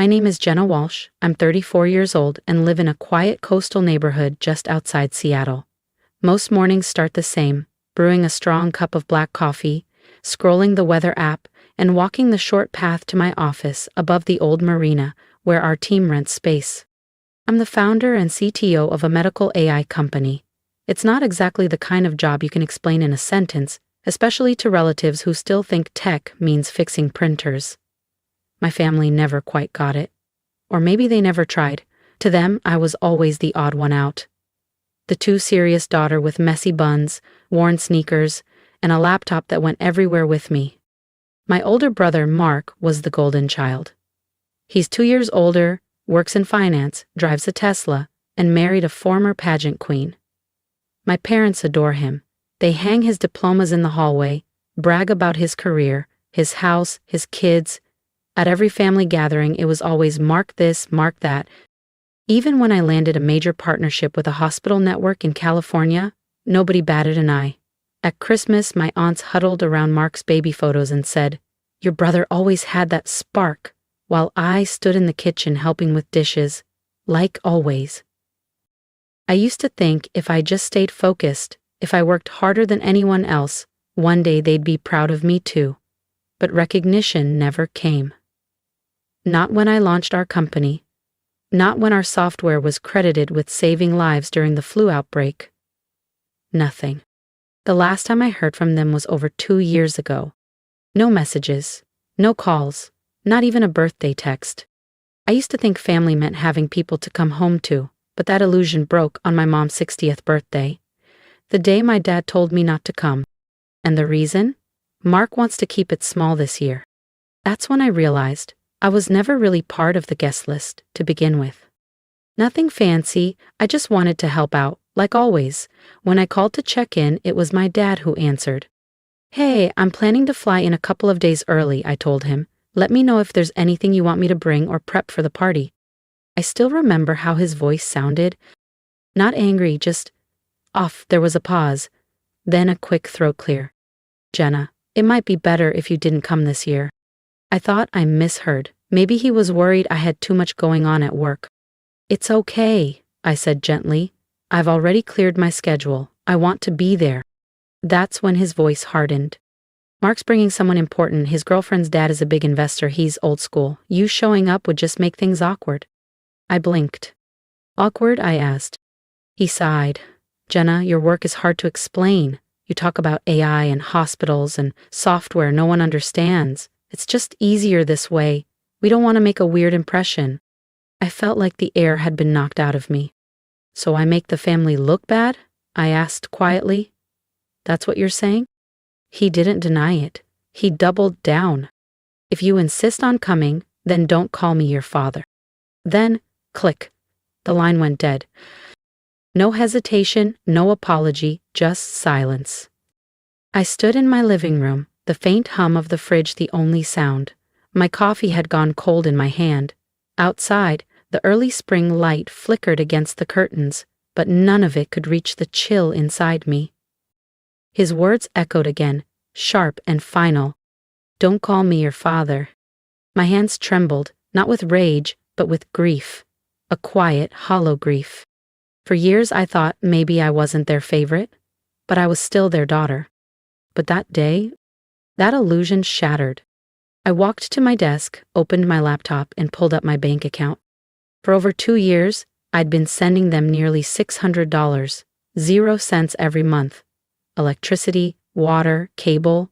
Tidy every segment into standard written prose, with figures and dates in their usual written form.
My name is Jenna Walsh. I'm 34 years old and live in a quiet coastal neighborhood just outside Seattle. Most mornings start the same, brewing a strong cup of black coffee, scrolling the weather app, and walking the short path to my office above the old marina where our team rents space. I'm the founder and CTO of a medical AI company. It's not exactly the kind of job you can explain in a sentence, especially to relatives who still think tech means fixing printers. My family never quite got it. Or maybe they never tried. To them, I was always the odd one out. The too serious daughter with messy buns, worn sneakers, and a laptop that went everywhere with me. My older brother, Mark, was the golden child. He's 2 years older, works in finance, drives a Tesla, and married a former pageant queen. My parents adore him. They hang his diplomas in the hallway, brag about his career, his house, his kids. At every family gathering, it was always mark this, mark that. Even when I landed a major partnership with a hospital network in California, nobody batted an eye. At Christmas, my aunts huddled around Mark's baby photos and said, "Your brother always had that spark," while I stood in the kitchen helping with dishes, like always. I used to think if I just stayed focused, if I worked harder than anyone else, one day they'd be proud of me too. But recognition never came. Not when I launched our company. Not when our software was credited with saving lives during the flu outbreak. Nothing. The last time I heard from them was over 2 years ago. No messages, no calls, not even a birthday text. I used to think family meant having people to come home to, but that illusion broke on my mom's 60th birthday. The day my dad told me not to come. And the reason? Mark wants to keep it small this year. That's when I realized I was never really part of the guest list to begin with. Nothing fancy, I just wanted to help out, like always. When I called to check in, it was my dad who answered. "Hey, I'm planning to fly in a couple of days early," I told him. "Let me know if there's anything you want me to bring or prep for the party." I still remember how his voice sounded. Not angry, just off. There was a pause, then a quick throat clear. "Jenna, it might be better if you didn't come this year." I thought I misheard. Maybe he was worried I had too much going on at work. "It's okay," I said gently. "I've already cleared my schedule. I want to be there." That's when his voice hardened. "Mark's bringing someone important. His girlfriend's dad is a big investor. He's old school. You showing up would just make things awkward." I blinked. "Awkward?" I asked. He sighed. "Jenna, your work is hard to explain. You talk about AI and hospitals and software no one understands. It's just easier this way. We don't want to make a weird impression." I felt like the air had been knocked out of me. "So I make the family look bad?" I asked quietly. "That's what you're saying?" He didn't deny it. He doubled down. "If you insist on coming, then don't call me your father." Then, click. The line went dead. No hesitation, no apology, just silence. I stood in my living room, the faint hum of the fridge the only sound. My coffee had gone cold in my hand. Outside, the early spring light flickered against the curtains, but none of it could reach the chill inside me. His words echoed again, sharp and final. "Don't call me your father." My hands trembled, not with rage, but with grief. A quiet, hollow grief. For years I thought maybe I wasn't their favorite, but I was still their daughter. But that day, that illusion shattered. I walked to my desk, opened my laptop, and pulled up my bank account. For over 2 years, I'd been sending them nearly $600, 0 cents every month. Electricity, water, cable.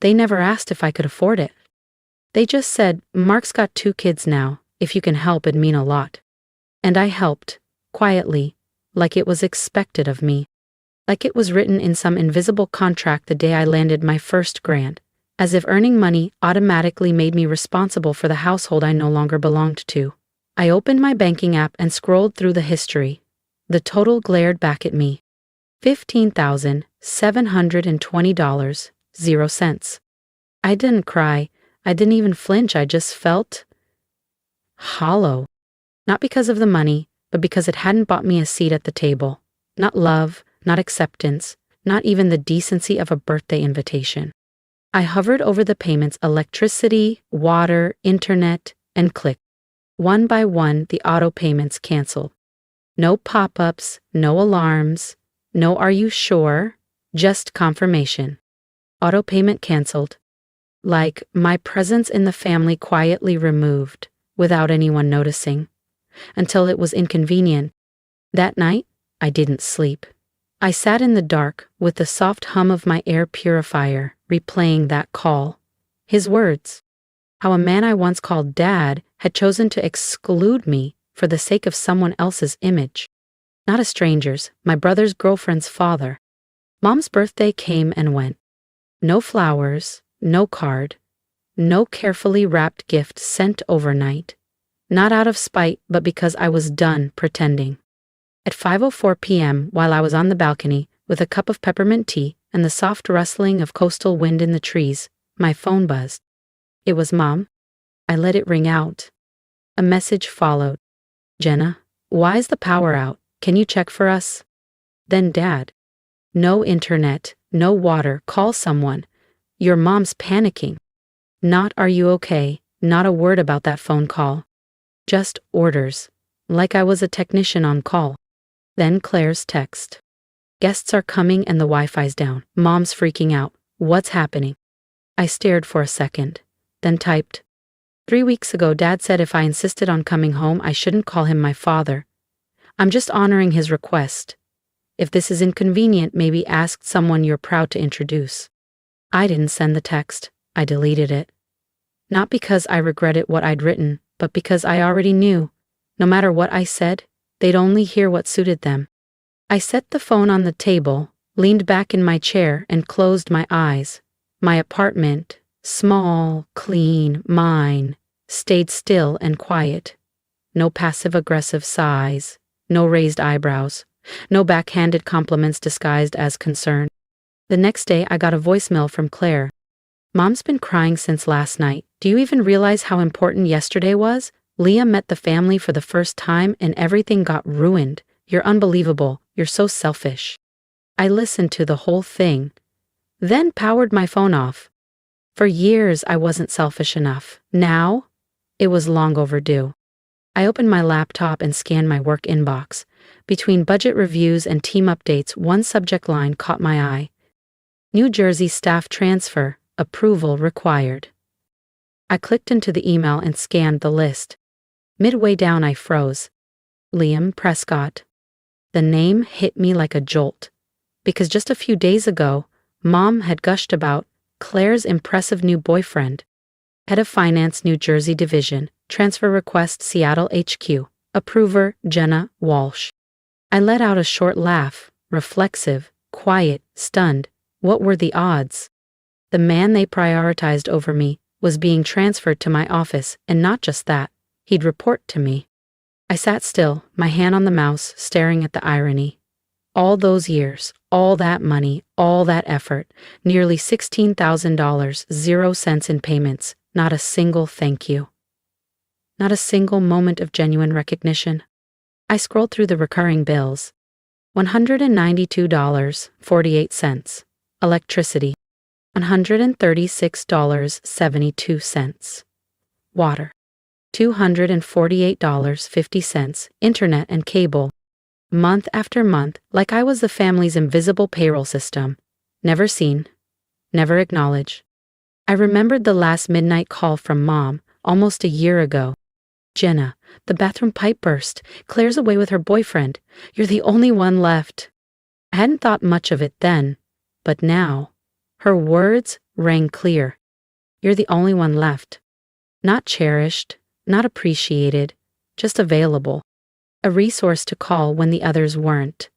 They never asked if I could afford it. They just said, "Mark's got 2 kids now. If you can help, it'd mean a lot." And I helped, quietly, like it was expected of me. Like it was written in some invisible contract the day I landed my first grant, as if earning money automatically made me responsible for the household I no longer belonged to. I opened my banking app and scrolled through the history. The total glared back at me. $15,720, 0 cents. I didn't cry. I didn't even flinch. I just felt hollow. Not because of the money, but because it hadn't bought me a seat at the table. Not love, not acceptance, not even the decency of a birthday invitation. I hovered over the payments: electricity, water, internet, and clicked. One by one, the auto payments canceled. No pop-ups, no alarms, no "are you sure?" Just confirmation. Auto payment canceled. Like my presence in the family quietly removed, without anyone noticing. Until it was inconvenient. That night, I didn't sleep. I sat in the dark with the soft hum of my air purifier, replaying that call. His words. How a man I once called Dad had chosen to exclude me for the sake of someone else's image. Not a stranger's, my brother's girlfriend's father. Mom's birthday came and went. No flowers, no card, no carefully wrapped gift sent overnight. Not out of spite, but because I was done pretending. At 5:04 p.m., while I was on the balcony, with a cup of peppermint tea and the soft rustling of coastal wind in the trees, my phone buzzed. It was Mom. I let it ring out. A message followed. "Jenna, why is the power out? Can you check for us?" Then Dad. "No internet, no water, call someone. Your mom's panicking." Not "are you okay?" Not a word about that phone call. Just orders, like I was a technician on call. Then Claire's text. "Guests are coming and the Wi-Fi's down. Mom's freaking out. What's happening?" I stared for a second, then typed. 3 weeks ago, Dad said if I insisted on coming home, I shouldn't call him my father. I'm just honoring his request. If this is inconvenient, maybe ask someone you're proud to introduce." I didn't send the text. I deleted it. Not because I regretted what I'd written, but because I already knew, no matter what I said, they'd only hear what suited them. I set the phone on the table, leaned back in my chair, and closed my eyes. My apartment, small, clean, mine, stayed still and quiet. No passive-aggressive sighs, no raised eyebrows, no backhanded compliments disguised as concern. The next day, I got a voicemail from Claire. "Mom's been crying since last night. Do you even realize how important yesterday was? Leah met the family for the first time and everything got ruined. You're unbelievable. You're so selfish." I listened to the whole thing, then powered my phone off. For years, I wasn't selfish enough. Now, it was long overdue. I opened my laptop and scanned my work inbox. Between budget reviews and team updates, one subject line caught my eye. "New Jersey staff transfer, approval required." I clicked into the email and scanned the list. Midway down, I froze. Liam Prescott. The name hit me like a jolt, because just a few days ago, Mom had gushed about Claire's impressive new boyfriend. Head of Finance, New Jersey Division, transfer request Seattle HQ, approver Jenna Walsh. I let out a short laugh, reflexive, quiet, stunned. What were the odds? The man they prioritized over me was being transferred to my office, and not just that, he'd report to me. I sat still, my hand on the mouse, staring at the irony. All those years, all that money, all that effort, nearly $16,000, 0 cents in payments, not a single thank you. Not a single moment of genuine recognition. I scrolled through the recurring bills. $192.48. Electricity. $136.72. Water. $248.50. Internet and cable. Month after month, like I was the family's invisible payroll system. Never seen. Never acknowledged. I remembered the last midnight call from Mom, almost a year ago. "Jenna, the bathroom pipe burst. Claire's away with her boyfriend. You're the only one left." I hadn't thought much of it then, but now, her words rang clear. You're the only one left. Not cherished, not appreciated, just available. A resource to call when the others weren't.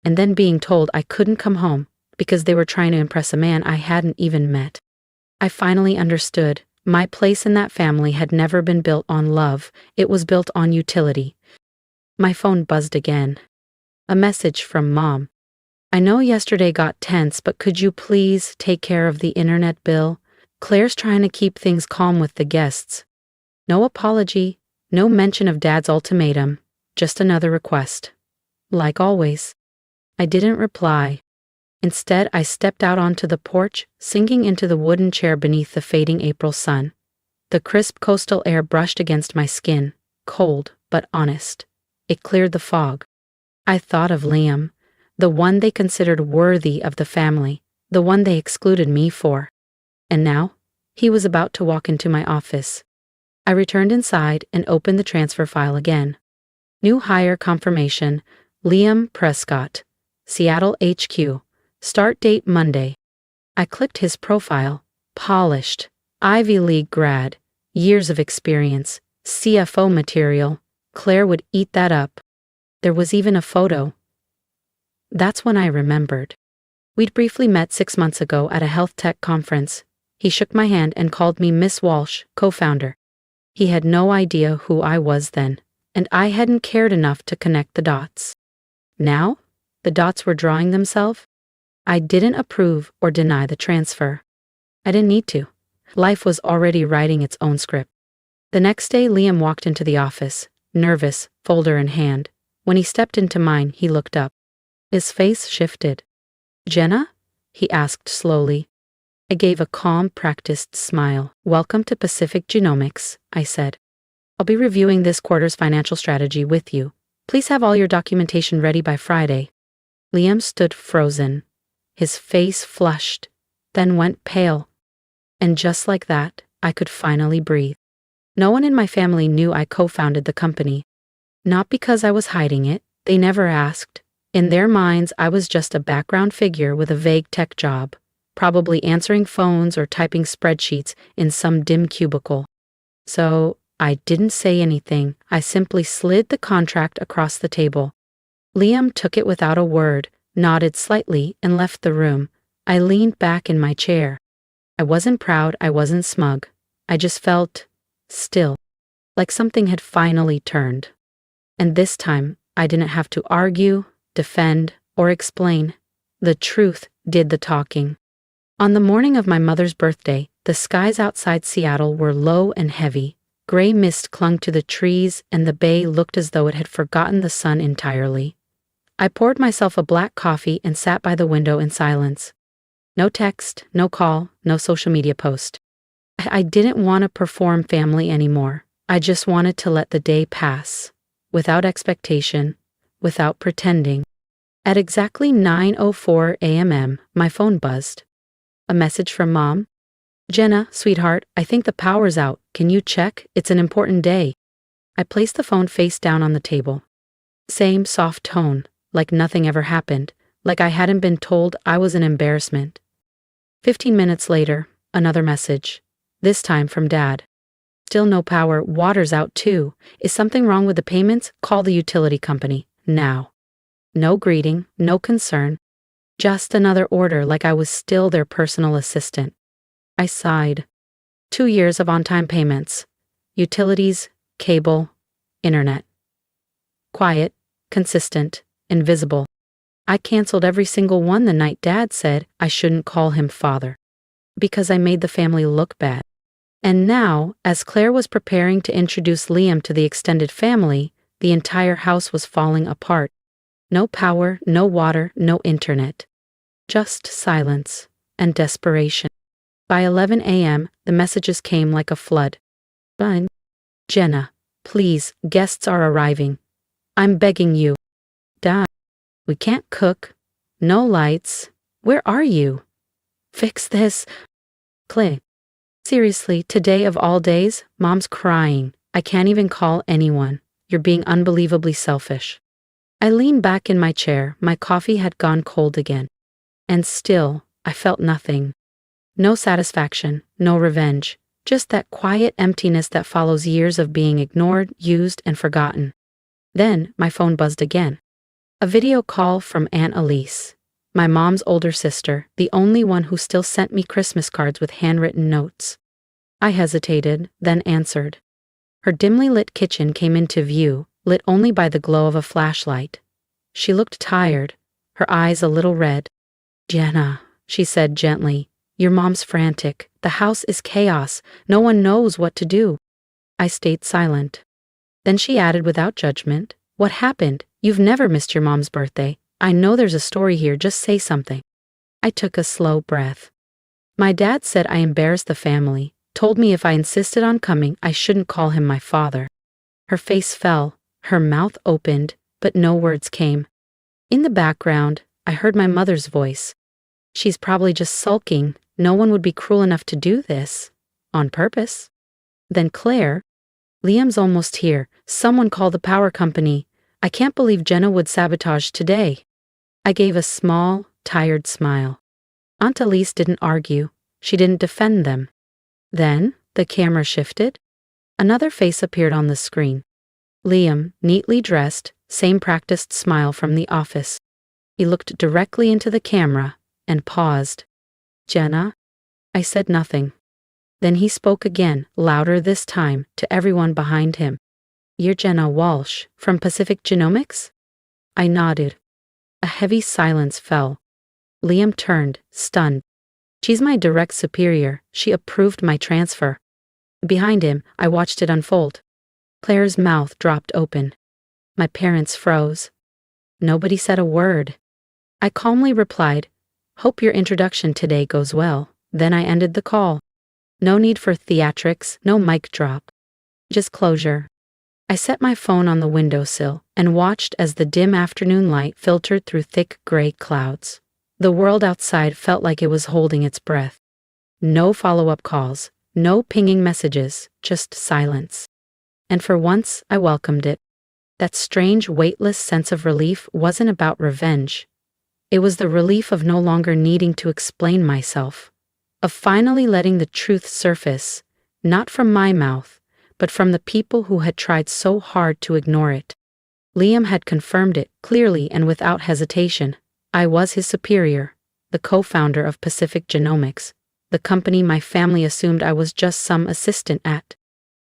And then being told I couldn't come home because they were trying to impress a man I hadn't even met. I finally understood. My place in that family had never been built on love, it was built on utility. My phone buzzed again. A message from Mom. "I know yesterday got tense, but could you please take care of the internet bill? Claire's trying to keep things calm with the guests." No apology, no mention of Dad's ultimatum, just another request. Like always. I didn't reply. Instead, I stepped out onto the porch, sinking into the wooden chair beneath the fading April sun. The crisp coastal air brushed against my skin, cold, but honest. It cleared the fog. I thought of Liam, the one they considered worthy of the family, the one they excluded me for. And now, he was about to walk into my office. I returned inside and opened the transfer file again. New hire confirmation, Liam Prescott, Seattle HQ, start date Monday. I clicked his profile, polished, Ivy League grad, years of experience, CFO material. Claire would eat that up. There was even a photo. That's when I remembered. We'd briefly met 6 months ago at a health tech conference. He shook my hand and called me Miss Walsh, co-founder. He had no idea who I was then, and I hadn't cared enough to connect the dots. Now, the dots were drawing themselves. I didn't approve or deny the transfer. I didn't need to. Life was already writing its own script. The next day, Liam walked into the office, nervous, folder in hand. When he stepped into mine, he looked up. His face shifted. "Jenna?" he asked slowly. I gave a calm, practiced smile. "Welcome to Pacific Genomics," I said. "I'll be reviewing this quarter's financial strategy with you. Please have all your documentation ready by Friday." Liam stood frozen. His face flushed, then went pale. And just like that, I could finally breathe. No one in my family knew I co-founded the company. Not because I was hiding it, they never asked. In their minds, I was just a background figure with a vague tech job, probably answering phones or typing spreadsheets in some dim cubicle. So, I didn't say anything. I simply slid the contract across the table. Liam took it without a word, nodded slightly, and left the room. I leaned back in my chair. I wasn't proud, I wasn't smug. I just felt still, like something had finally turned. And this time, I didn't have to argue, defend, or explain. The truth did the talking. On the morning of my mother's birthday, the skies outside Seattle were low and heavy. Gray mist clung to the trees, and the bay looked as though it had forgotten the sun entirely. I poured myself a black coffee and sat by the window in silence. No text, no call, no social media post. I didn't want to perform family anymore. I just wanted to let the day pass, without expectation, without pretending. At exactly 9:04 a.m., my phone buzzed. A message from Mom. "Jenna, sweetheart, I think the power's out. Can you check? It's an important day." I placed the phone face down on the table. Same soft tone, like nothing ever happened, like I hadn't been told I was an embarrassment. 15 minutes later, another message, this time from Dad. "Still no power, water's out too. Is something wrong with the payments? Call the utility company, now." No greeting, no concern. Just another order like I was still their personal assistant. I sighed. 2 years of on-time payments. Utilities, cable, internet. Quiet, consistent, invisible. I canceled every single one the night Dad said I shouldn't call him father. Because I made the family look bad. And now, as Claire was preparing to introduce Liam to the extended family, the entire house was falling apart. No power, no water, no internet. Just silence and desperation. By 11 a.m., the messages came like a flood. "Fine. Jenna, please, guests are arriving. I'm begging you. Dad, we can't cook. No lights. Where are you? Fix this. Clay. Seriously, today of all days, Mom's crying. I can't even call anyone. You're being unbelievably selfish." I leaned back in my chair. My coffee had gone cold again. And still, I felt nothing. No satisfaction, no revenge, just that quiet emptiness that follows years of being ignored, used, and forgotten. Then, my phone buzzed again. A video call from Aunt Elise, my mom's older sister, the only one who still sent me Christmas cards with handwritten notes. I hesitated, then answered. Her dimly lit kitchen came into view, lit only by the glow of a flashlight. She looked tired, her eyes a little red. "Jenna," she said gently, "your mom's frantic. The house is chaos. No one knows what to do." I stayed silent. Then she added without judgment, "What happened? You've never missed your mom's birthday. I know there's a story here, just say something." I took a slow breath. My dad said I embarrassed the family, told me if I insisted on coming, I shouldn't call him my father. Her face fell, her mouth opened, but no words came. In the background, I heard my mother's voice. She's probably just sulking. No one would be cruel enough to do this. On purpose. Then Claire. Liam's almost here. Someone call the power company. I can't believe Jenna would sabotage today. I gave a small, tired smile. Aunt Elise didn't argue. She didn't defend them. Then, the camera shifted. Another face appeared on the screen. Liam, neatly dressed, same practiced smile from the office. He looked directly into the camera and paused. Jenna? I said nothing. Then he spoke again, louder this time, to everyone behind him. You're Jenna Walsh, from Pacific Genomics? I nodded. A heavy silence fell. Liam turned, stunned. She's my direct superior. She approved my transfer. Behind him, I watched it unfold. Claire's mouth dropped open. My parents froze. Nobody said a word. I calmly replied, "Hope your introduction today goes well." Then I ended the call. No need for theatrics, no mic drop. Just closure. I set my phone on the windowsill and watched as the dim afternoon light filtered through thick gray clouds. The world outside felt like it was holding its breath. No follow-up calls, no pinging messages, just silence. And for once, I welcomed it. That strange, weightless sense of relief wasn't about revenge. It was the relief of no longer needing to explain myself, of finally letting the truth surface, not from my mouth, but from the people who had tried so hard to ignore it. Liam had confirmed it clearly and without hesitation. I was his superior, the co-founder of Pacific Genomics, the company my family assumed I was just some assistant at.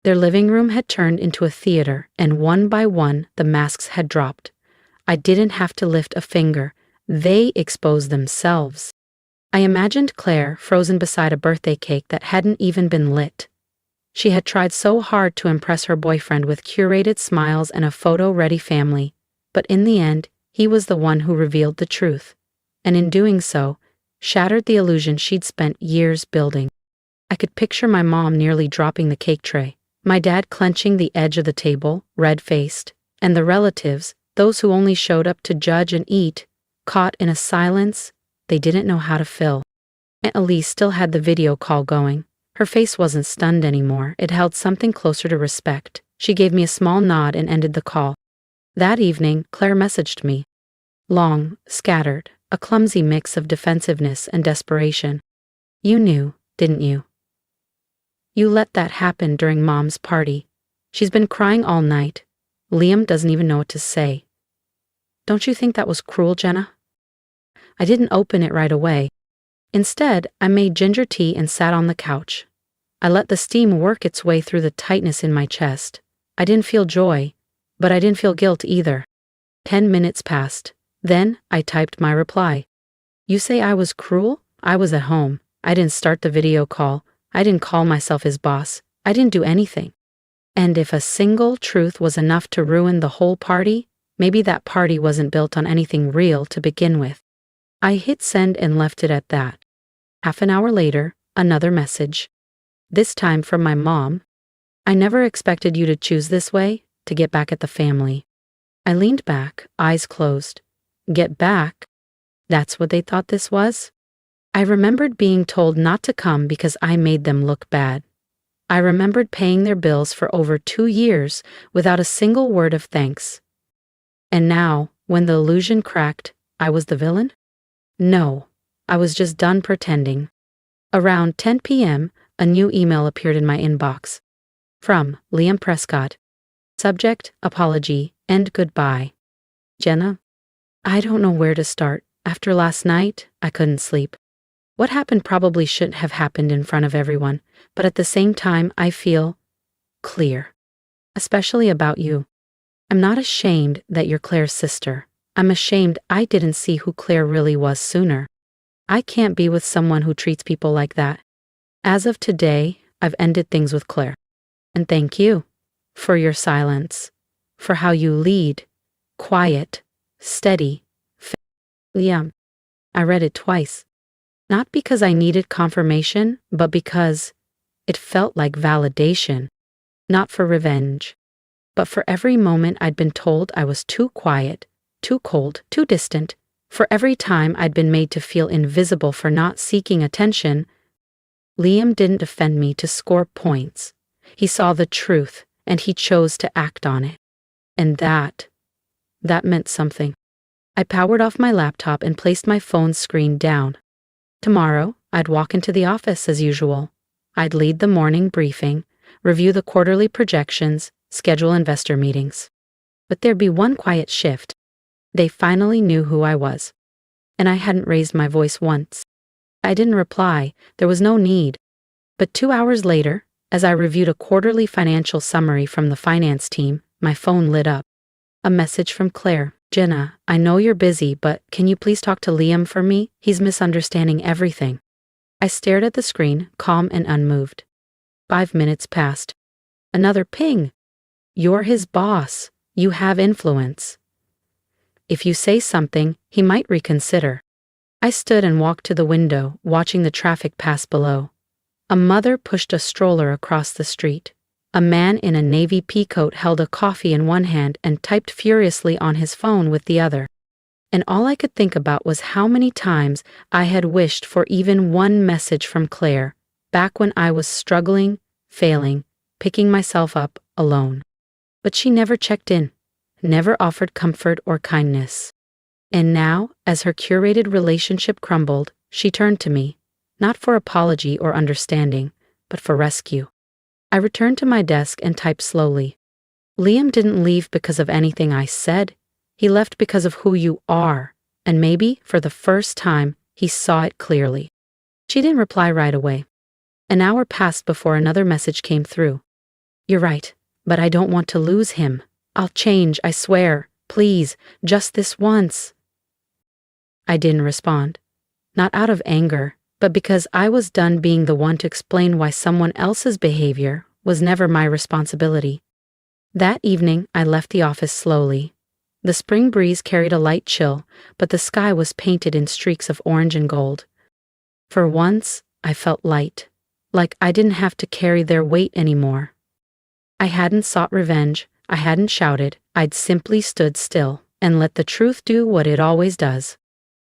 Their living room had turned into a theater, and one by one the masks had dropped. I didn't have to lift a finger. They exposed themselves. I imagined Claire frozen beside a birthday cake that hadn't even been lit. She had tried so hard to impress her boyfriend with curated smiles and a photo-ready family, but in the end, he was the one who revealed the truth, and in doing so, shattered the illusion she'd spent years building. I could picture my mom nearly dropping the cake tray, my dad clenching the edge of the table, red-faced, and the relatives, those who only showed up to judge and eat, caught in a silence they didn't know how to fill. Aunt Elise still had the video call going. Her face wasn't stunned anymore. It held something closer to respect. She gave me a small nod and ended the call. That evening, Claire messaged me. Long, scattered, a clumsy mix of defensiveness and desperation. You knew, didn't you? You let that happen during Mom's party. She's been crying all night. Liam doesn't even know what to say. Don't you think that was cruel, Jenna? I didn't open it right away. Instead, I made ginger tea and sat on the couch. I let the steam work its way through the tightness in my chest. I didn't feel joy, but I didn't feel guilt either. 10 minutes passed. Then, I typed my reply. You say I was cruel? I was at home. I didn't start the video call. I didn't call myself his boss. I didn't do anything. And if a single truth was enough to ruin the whole party, maybe that party wasn't built on anything real to begin with. I hit send and left it at that. Half an hour later, another message. This time from my mom. I never expected you to choose this way, to get back at the family. I leaned back, eyes closed. Get back? That's what they thought this was? I remembered being told not to come because I made them look bad. I remembered paying their bills for over 2 years without a single word of thanks. And now, when the illusion cracked, I was the villain? No, I was just done pretending. Around 10 p.m., a new email appeared in my inbox. From Liam Prescott. Subject, apology, and goodbye. Jenna, I don't know where to start. After last night, I couldn't sleep. What happened probably shouldn't have happened in front of everyone, but at the same time, I feel clear. Especially about you. I'm not ashamed that you're Claire's sister. I'm ashamed I didn't see who Claire really was sooner. I can't be with someone who treats people like that. As of today, I've ended things with Claire. And thank you for your silence, for how you lead, quiet, steady. Liam. I read it twice. Not because I needed confirmation, but because it felt like validation, not for revenge, But for every moment I'd been told I was too quiet, too cold, too distant, for every time I'd been made to feel invisible for not seeking attention, Liam didn't defend me to score points. He saw the truth, and he chose to act on it. And that meant something. I powered off my laptop and placed my phone screen down. Tomorrow, I'd walk into the office as usual. I'd lead the morning briefing, review the quarterly projections, schedule investor meetings. But there'd be one quiet shift. They finally knew who I was. And I hadn't raised my voice once. I didn't reply, there was no need. But 2 hours later, as I reviewed a quarterly financial summary from the finance team, my phone lit up. A message from Claire. "Jenna, I know you're busy, but can you please talk to Liam for me? He's misunderstanding everything." I stared at the screen, calm and unmoved. 5 minutes passed. Another ping. "You're his boss. You have influence. If you say something, he might reconsider." I stood and walked to the window, watching the traffic pass below. A mother pushed a stroller across the street. A man in a navy peacoat held a coffee in one hand and typed furiously on his phone with the other. And all I could think about was how many times I had wished for even one message from Claire, back when I was struggling, failing, picking myself up alone. But she never checked in, never offered comfort or kindness. And now, as her curated relationship crumbled, she turned to me, not for apology or understanding, but for rescue. I returned to my desk and typed slowly. "Liam didn't leave because of anything I said. He left because of who you are, and maybe, for the first time, he saw it clearly." She didn't reply right away. An hour passed before another message came through. "You're right, but I don't want to lose him. I'll change, I swear. Please, just this once." I didn't respond. Not out of anger, but because I was done being the one to explain why someone else's behavior was never my responsibility. That evening, I left the office slowly. The spring breeze carried a light chill, but the sky was painted in streaks of orange and gold. For once, I felt light, like I didn't have to carry their weight anymore. I hadn't sought revenge, I hadn't shouted, I'd simply stood still and let the truth do what it always does.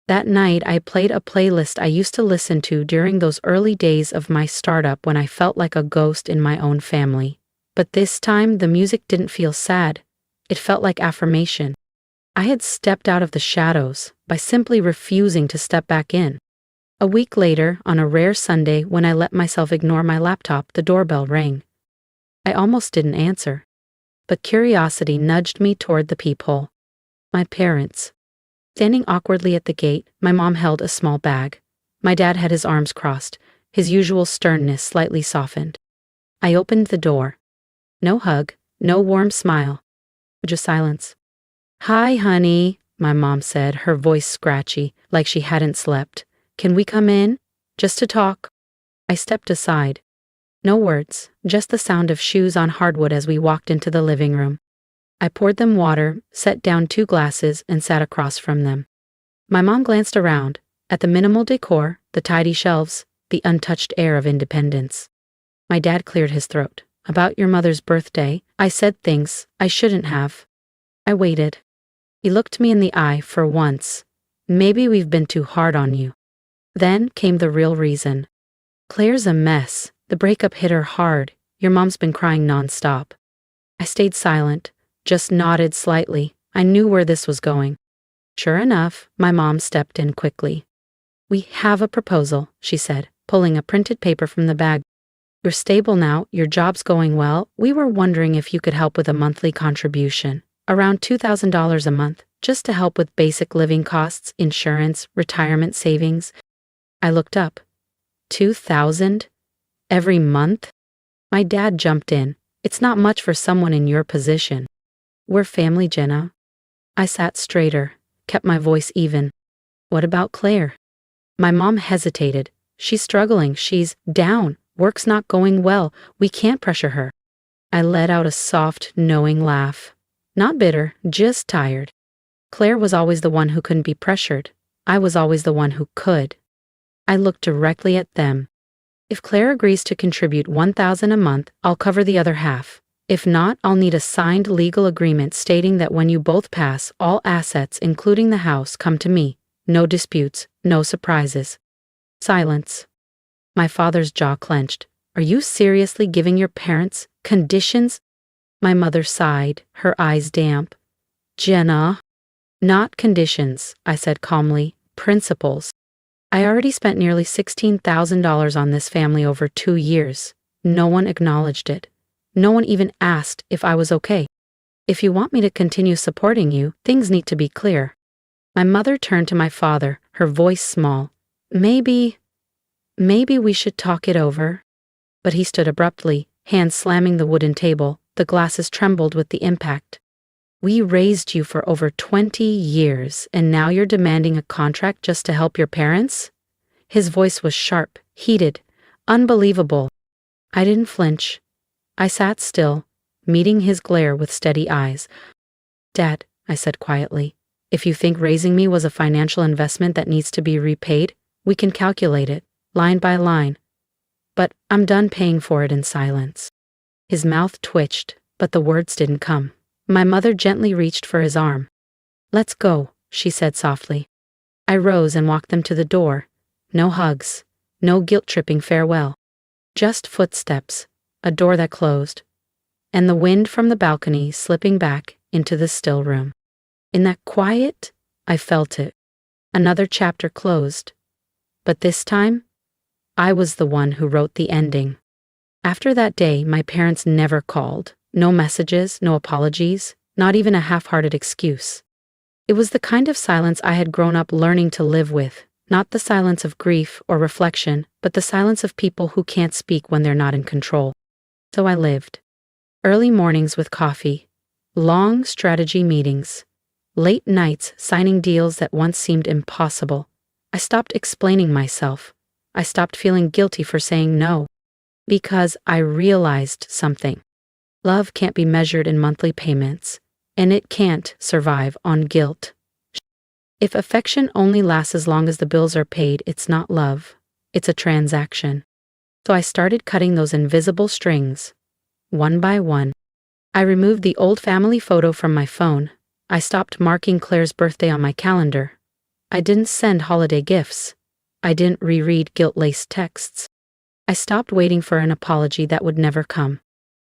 That night, I played a playlist I used to listen to during those early days of my startup when I felt like a ghost in my own family. But this time, the music didn't feel sad. It felt like affirmation. I had stepped out of the shadows by simply refusing to step back in. A week later, on a rare Sunday when I let myself ignore my laptop, the doorbell rang. I almost didn't answer. But curiosity nudged me toward the peephole. My parents. Standing awkwardly at the gate, my mom held a small bag. My dad had his arms crossed, his usual sternness slightly softened. I opened the door. No hug, no warm smile. Just silence. "Hi, honey," my mom said, her voice scratchy, like she hadn't slept. "Can we come in? Just to talk?" I stepped aside. No words, just the sound of shoes on hardwood as we walked into the living room. I poured them water, set down 2 glasses, and sat across from them. My mom glanced around, at the minimal decor, the tidy shelves, the untouched air of independence. My dad cleared his throat. "About your mother's birthday, I said things I shouldn't have." I waited. He looked me in the eye for once. "Maybe we've been too hard on you." Then came the real reason. "Claire's a mess. The breakup hit her hard. Your mom's been crying nonstop." I stayed silent. Just nodded slightly. I knew where this was going. Sure enough, my mom stepped in quickly. "We have a proposal," she said, pulling a printed paper from the bag. "You're stable now, your job's going well. We were wondering if you could help with a monthly contribution, around $2,000 a month, just to help with basic living costs, insurance, retirement savings." I looked up. 2,000? Every month? My dad jumped in. "It's not much for someone in your position. We're family, Jenna." I sat straighter, kept my voice even. "What about Claire?" My mom hesitated. "She's struggling, she's down, work's not going well, we can't pressure her." I let out a soft, knowing laugh. Not bitter, just tired. Claire was always the one who couldn't be pressured. I was always the one who could. I looked directly at them. "If Claire agrees to contribute $1,000 a month, I'll cover the other half. If not, I'll need a signed legal agreement stating that when you both pass, all assets, including the house, come to me. No disputes, no surprises. Silence. My father's jaw clenched. Are you seriously giving your parents conditions? My mother sighed, her eyes damp. Jenna. Not conditions, I said calmly. Principles. I already spent nearly $16,000 on this family over 2 years. No one acknowledged it. No one even asked if I was okay. If you want me to continue supporting you, things need to be clear. My mother turned to my father, her voice small. Maybe we should talk it over. But he stood abruptly, hands slamming the wooden table. The glasses trembled with the impact. We raised you for over 20 years, and now you're demanding a contract just to help your parents? His voice was sharp, heated, unbelievable. I didn't flinch. I sat still, meeting his glare with steady eyes. Dad, I said quietly, if you think raising me was a financial investment that needs to be repaid, we can calculate it, line by line. But I'm done paying for it in silence. His mouth twitched, but the words didn't come. My mother gently reached for his arm. Let's go, she said softly. I rose and walked them to the door. No hugs, no guilt-tripping farewell. Just footsteps, a door that closed, and the wind from the balcony slipping back into the still room. In that quiet, I felt it. Another chapter closed. But this time, I was the one who wrote the ending. After that day, my parents never called. No messages, no apologies, not even a half-hearted excuse. It was the kind of silence I had grown up learning to live with, not the silence of grief or reflection, but the silence of people who can't speak when they're not in control. So I lived. Early mornings with coffee, long strategy meetings, late nights signing deals that once seemed impossible. I stopped explaining myself. I stopped feeling guilty for saying no. Because I realized something. Love can't be measured in monthly payments, and it can't survive on guilt. If affection only lasts as long as the bills are paid, it's not love, it's a transaction. So I started cutting those invisible strings, one by one. I removed the old family photo from my phone. I stopped marking Claire's birthday on my calendar. I didn't send holiday gifts. I didn't reread guilt-laced texts. I stopped waiting for an apology that would never come.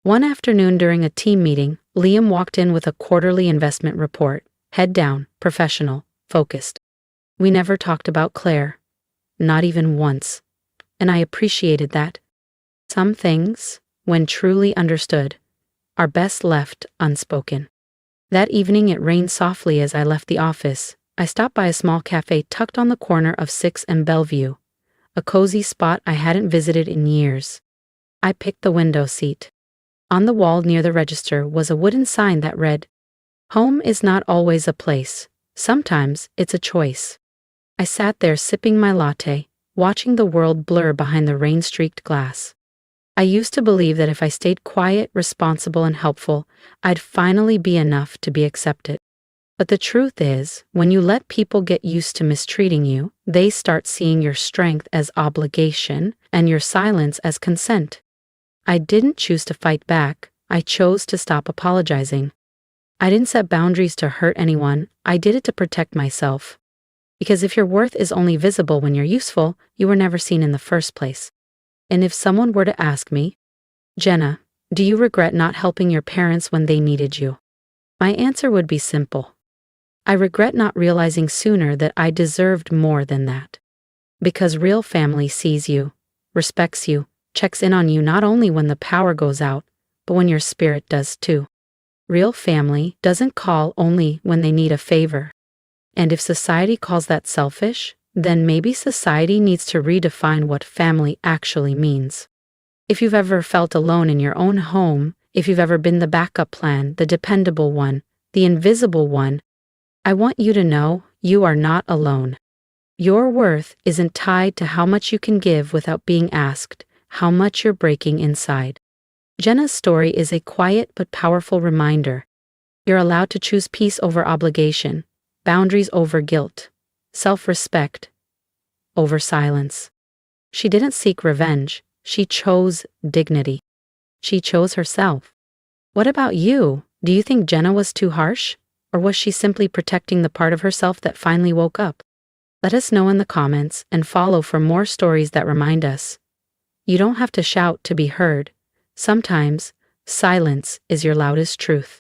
One afternoon during a team meeting, Liam walked in with a quarterly investment report, head down, professional, focused. We never talked about Claire, not even once, and I appreciated that. Some things, when truly understood, are best left unspoken. That evening it rained softly as I left the office. I stopped by a small cafe tucked on the corner of 6th and Bellevue, a cozy spot I hadn't visited in years. I picked the window seat. On the wall near the register was a wooden sign that read, "Home is not always a place. Sometimes it's a choice." I sat there sipping my latte, watching the world blur behind the rain-streaked glass. I used to believe that if I stayed quiet, responsible, and helpful, I'd finally be enough to be accepted. But the truth is, when you let people get used to mistreating you, they start seeing your strength as obligation and your silence as consent. I didn't choose to fight back. I chose to stop apologizing. I didn't set boundaries to hurt anyone. I did it to protect myself. Because if your worth is only visible when you're useful, you were never seen in the first place. And if someone were to ask me, Jenna, do you regret not helping your parents when they needed you? My answer would be simple. I regret not realizing sooner that I deserved more than that. Because real family sees you, respects you, checks in on you not only when the power goes out, but when your spirit does too. Real family doesn't call only when they need a favor. And if society calls that selfish, then maybe society needs to redefine what family actually means. If you've ever felt alone in your own home, if you've ever been the backup plan, the dependable one, the invisible one, I want you to know you are not alone. Your worth isn't tied to how much you can give without being asked, how much you're breaking inside. Jenna's story is a quiet but powerful reminder. You're allowed to choose peace over obligation, boundaries over guilt, self-respect over silence. She didn't seek revenge. She chose dignity. She chose herself. What about you? Do you think Jenna was too harsh? Or was she simply protecting the part of herself that finally woke up? Let us know in the comments and follow for more stories that remind us. You don't have to shout to be heard. Sometimes, silence is your loudest truth.